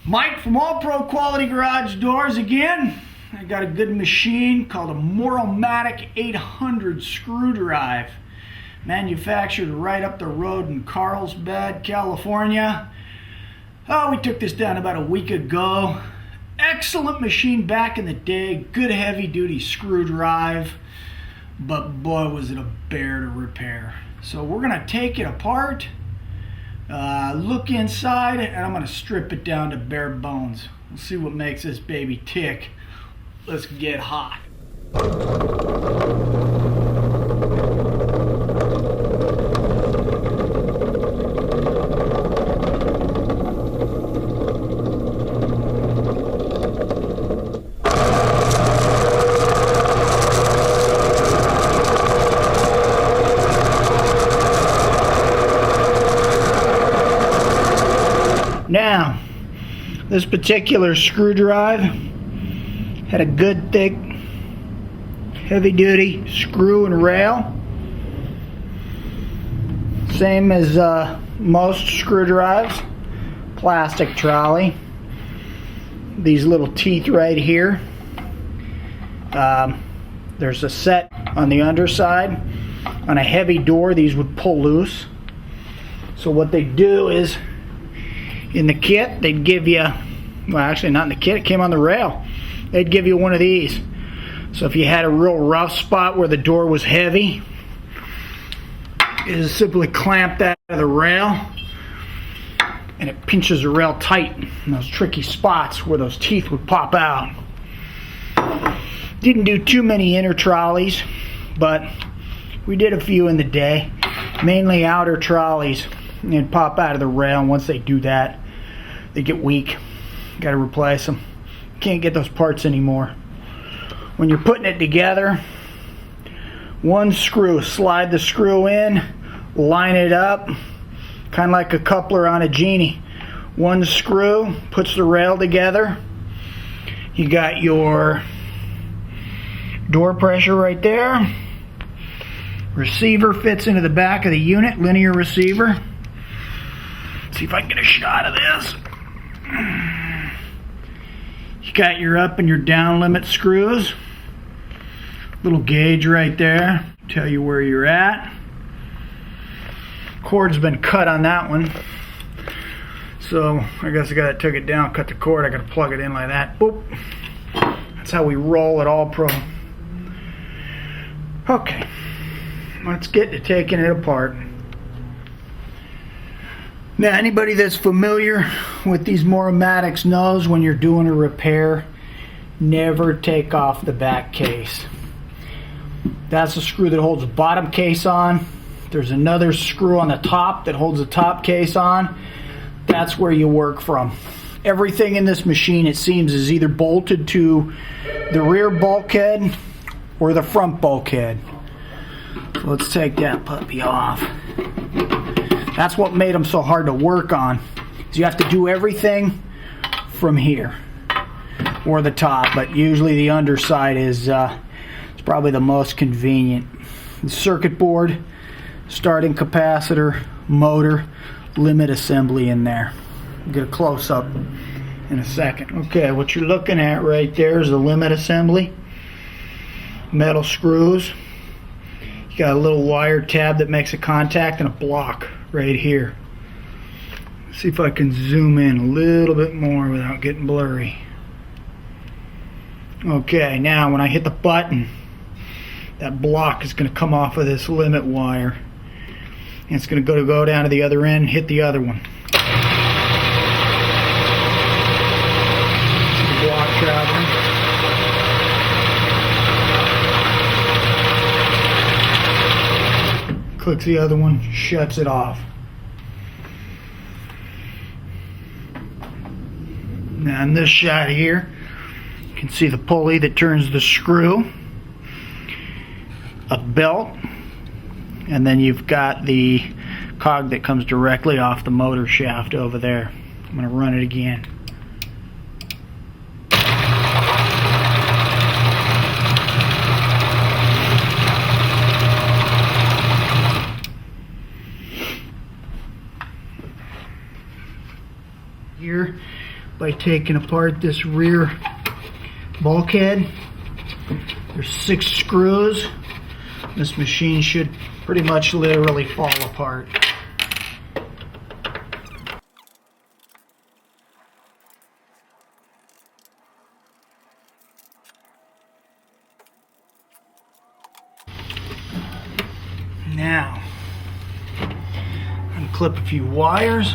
Mike from All Pro Quality Garage Doors again. I got a good machine called a Moore-O-Matic 800 screw drive. Manufactured right up the road in Carlsbad, California. Oh, we took this down about a week ago. Excellent machine back in the day. Good heavy duty screw drive. But boy, was it a bear to repair. So we're going to take it apart. Look inside, and I'm going to strip it down to bare bones. We'll see what makes this baby tick. Let's get hot. Now, this particular screw drive had a good thick heavy duty screw and rail, same as most screw drives. Plastic trolley, these little teeth right here. There's a set on the underside. On a heavy door, these would pull loose. So what they do is, in the kit, they'd give you, well, actually not in the kit, it came on the rail. They'd give you one of these. So if you had a real rough spot where the door was heavy, you just simply clamp that to the rail, and it pinches the rail tight in those tricky spots where those teeth would pop out. Didn't do too many inner trolleys, but we did a few in the day. Mainly outer trolleys. And pop out of the rail, and once they do that, they get weak. Got to replace them. Can't get those parts anymore. When you're putting it together, one screw, slide the screw in, line it up, kind of like a coupler on a genie. One screw puts the rail together. You got your door pressure right there. Receiver fits into the back of the unit, linear receiver. See if I can get a shot of this. You got your up and your down limit screws. Little gauge right there, tell you where you're at. Cord's been cut on that one, so I guess I took it down, cut the cord. I got to plug it in like that. Boop. That's how we roll at All Pro. Okay, let's get to taking it apart. Now, anybody that's familiar with these Moore-O-Matics knows when you're doing a repair, never take off the back case. That's the screw that holds the bottom case on. There's another screw on the top that holds the top case on. That's where you work from. Everything in this machine, it seems, is either bolted to the rear bulkhead or the front bulkhead. So let's take that puppy off. That's what made them so hard to work on. Is you have to do everything from here or the top, but usually the underside is probably the most convenient. The circuit board, starting capacitor, motor, limit assembly in there. We'll get a close-up in a second. Okay, what you're looking at right there is the limit assembly. Metal screws. You got a little wire tab that makes a contact and a block right here. See if I can zoom in a little bit more without getting blurry. Okay, now when I hit the button, that block is going to come off of this limit wire, and it's going to go down to the other end and hit the other one. The block traveling. Clicks the other one, shuts it off. Now in this shot here, you can see the pulley that turns the screw, a belt, and then you've got the cog that comes directly off the motor shaft over there. I'm going to run it again. Here by taking apart this rear bulkhead. There's 6 screws. This machine should pretty much literally fall apart. Now, unclip a few wires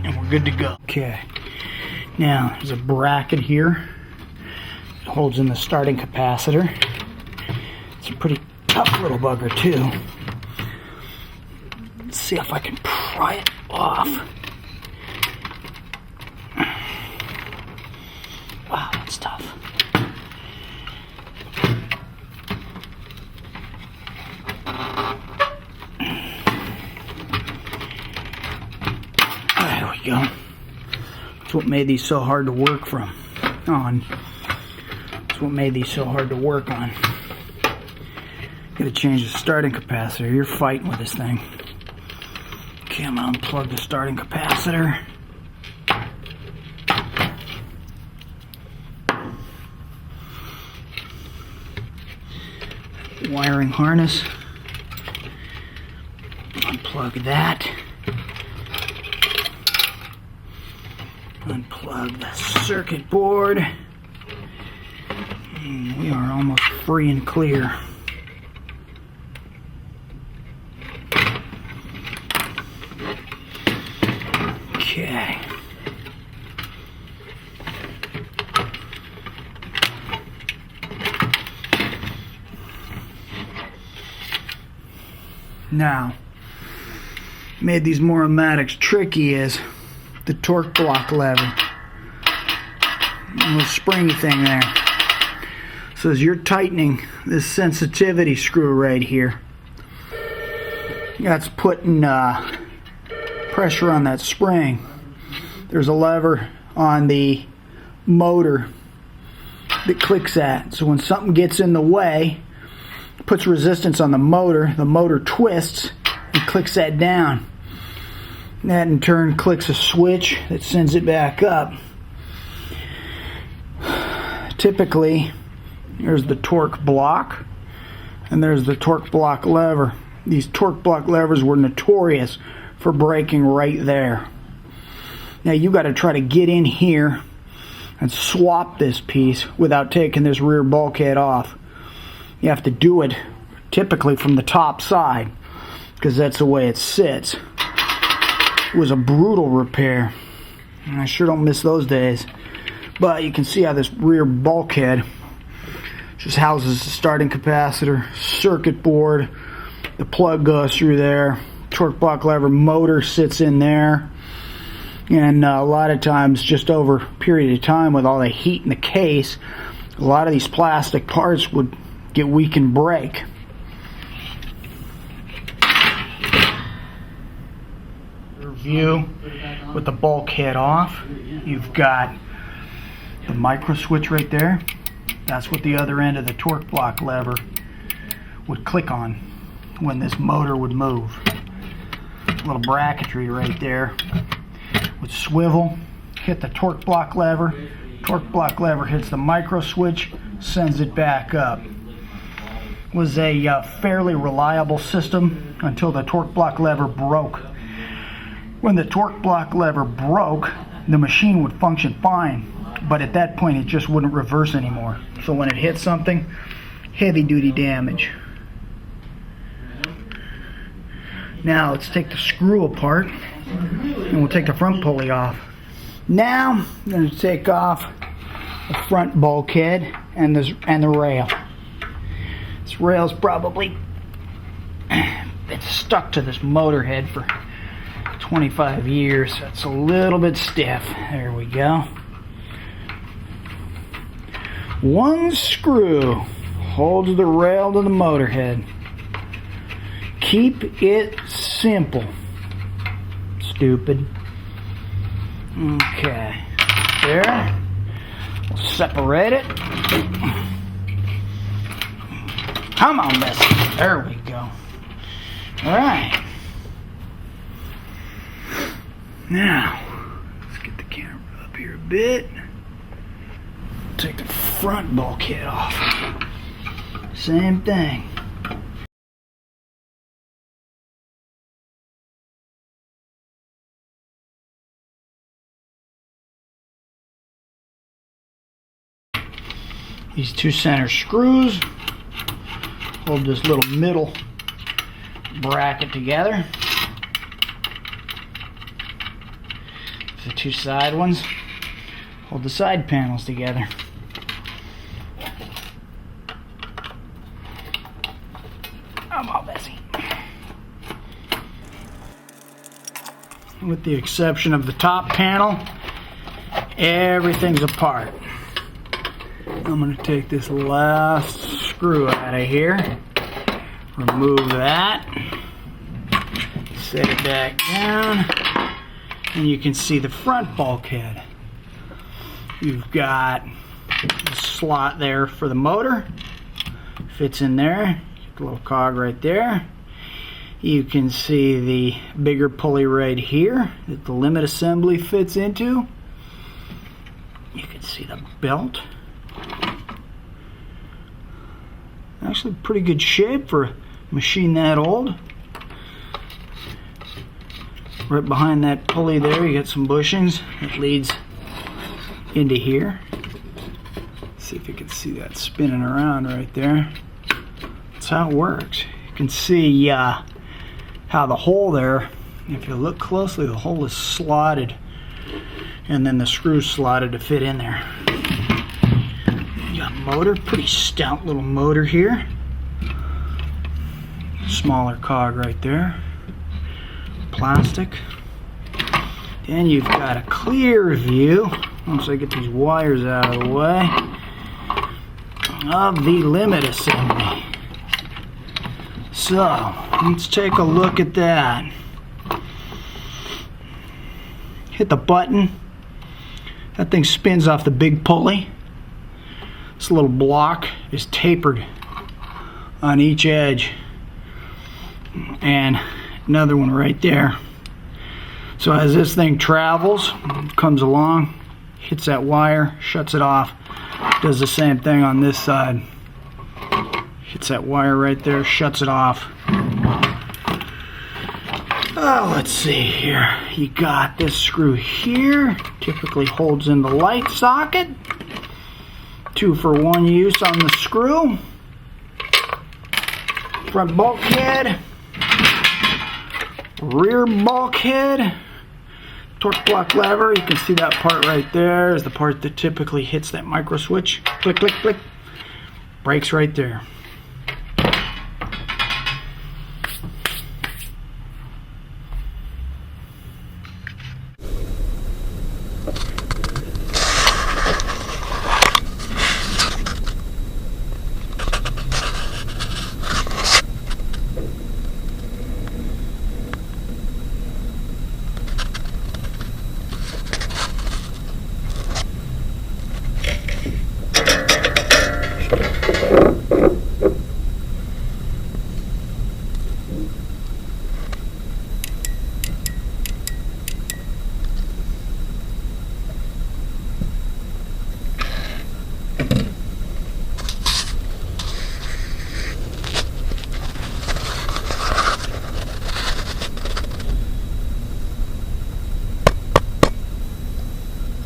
and we're good to go. Okay, now there's a bracket here. It holds in the starting capacitor. It's a pretty tough little bugger too. Let's see if I can pry it off. Wow, that's tough. There we go. That's what made these so hard to work on. That's what made these so hard to work on. Gotta change the starting capacitor. You're fighting with this thing. Okay, I'm gonna unplug the starting capacitor. Wiring harness. Unplug that. Unplug the circuit board. And we are almost free and clear. Okay. Now, made these Moore-O-Matics tricky is the torque block lever. A little springy thing there. So as you're tightening this sensitivity screw right here, that's putting pressure on that spring. There's a lever on the motor that clicks that. So when something gets in the way, it puts resistance on the motor twists and clicks that down. That in turn clicks a switch that sends it back up. Typically, there's the torque block and there's the torque block lever. These torque block levers were notorious for breaking right there. Now you got to try to get in here and swap this piece without taking this rear bulkhead off. You have to do it typically from the top side because that's the way it sits. It was a brutal repair, and I sure don't miss those days. But you can see how this rear bulkhead just houses the starting capacitor, circuit board, the plug goes through there, torque block lever motor sits in there, and a lot of times just over a period of time with all the heat in the case, a lot of these plastic parts would get weak and break. View with the bulkhead off, you've got the micro switch right there. That's what the other end of the torque block lever would click on when this motor would move. A little bracketry right there would swivel, hit the torque block lever hits the micro switch, sends it back up. Was a fairly reliable system until the torque block lever broke. When the torque block lever broke, the machine would function fine, but at that point it just wouldn't reverse anymore. So when it hit something, heavy duty damage. Now let's take the screw apart and we'll take the front pulley off. Now I'm going to take off the front bulkhead and the rail. This rail's probably been stuck to this motor head for 25 years, so it's a little bit stiff. There we go. One screw holds the rail to the motor head. Keep it simple, stupid. Okay, there. We'll separate it. Come on, Bessie. There we go. All right. Now, here a bit. Take the front bulkhead off. Same thing. These two center screws hold this little middle bracket together. The two side ones hold the side panels together. I'm all messy. With the exception of the top panel, everything's apart. I'm going to take this last screw out of here, remove that, set it back down, and you can see the front bulkhead. You've got a slot there for the motor, fits in there, a little cog right there. You can see the bigger pulley right here that the limit assembly fits into. You can see the belt. Actually pretty good shape for a machine that old. Right behind that pulley there you got some bushings that leads into here. See if you can see that spinning around right there. That's how it works. You can see how the hole there, if you look closely, the hole is slotted and then the screws slotted to fit in there. You got a motor, pretty stout little motor here. Smaller cog right there. Plastic. Then you've got a clear view, once I get these wires out of the way, of the limit assembly. So, let's take a look at that. Hit the button. That thing spins off the big pulley. This little block is tapered on each edge. And another one right there. So as this thing travels, comes along, hits that wire, shuts it off, does the same thing on this side. Hits that wire right there, shuts it off. Oh, let's see here. You got this screw here, typically holds in the light socket. 2-for-1 use on the screw. Front bulkhead. Rear bulkhead. Torque block lever, you can see that part right there is the part that typically hits that micro switch. Click, click, click. Brakes right there.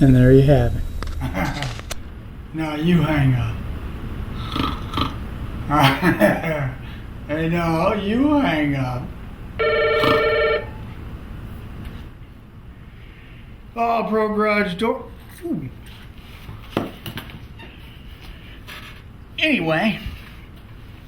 And there you have it. Now you hang up. Hey, no, you hang up. Oh, Pro Garage door. Ooh. Anyway,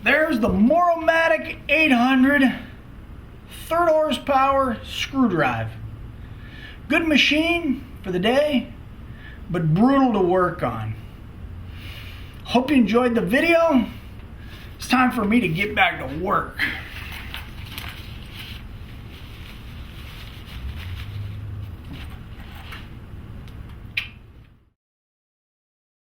there's the Moore-O-Matic 800 third horsepower screw drive. Good machine for the day, but brutal to work on. Hope you enjoyed the video. It's time for me to get back to work.